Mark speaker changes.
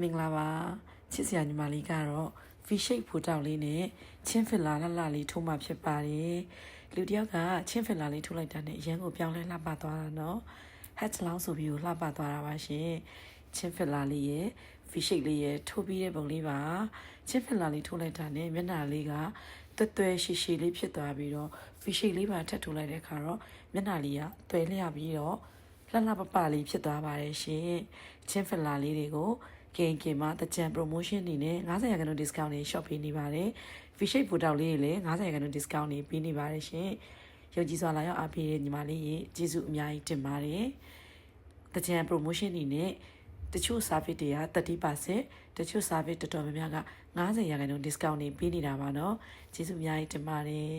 Speaker 1: မင်္ဂလာပါချစ်စရာညီမလေးကတော့ fish shape ဖိုးတောက်လေးနဲ့ချင်းဖစ်လာလှလေးထိုးမှဖြစ်ပါတယ်လူတယောက်ကချင်းဖစ်လာလေးထိုးလိုက်တာနဲ့အရန်ကိုပြောင်းလဲလှပသွားတာနော် hat လောင်းဆိုပြီးလှပသွားတာပါရှင်ချင်းဖစ်လာလေးရဲ့ fish shape လေးရဲ့ထိုးပြီးတဲ့ပုံလေးပါချင်းဖစ်လာလေးထိုးလိုက်တာနဲ့မျက်နှာလေးကတွဲရှည်ရှည်လေးဖြစ်သွားပြီးတော့ fish shape လေးပါထပ်ထိုးလိုက်တဲ့အခါတော့မျက်နှာလေးကတွဲလျပြီးတော့လှပလေးဖြစ်သွားပါတယ်ရှင်ချင်းဖစ်လာလေးတွေကိုကင်မှာတကြံ promotion နေနဲ့90% discount နဲ့ shop ပေးနေပါတယ် fish shape ပိုတောက်လေးတွေလည်း90% discount နဲ့ပေးနေပါတယ်ရှင်ယုံကြည်စွာလာရောက်အားပေးတဲ့ညီမလေးရေကျေးဇူးအများကြီးတင်ပါတယ်တကြံ promotion နေနဲ့တချို့ service တွေက 30% တချို့ service တော်တော်များများက90% discount နဲ့ပေးနေတာပါเนาะကျေးဇူးအများကြီးတင်ပါတယ်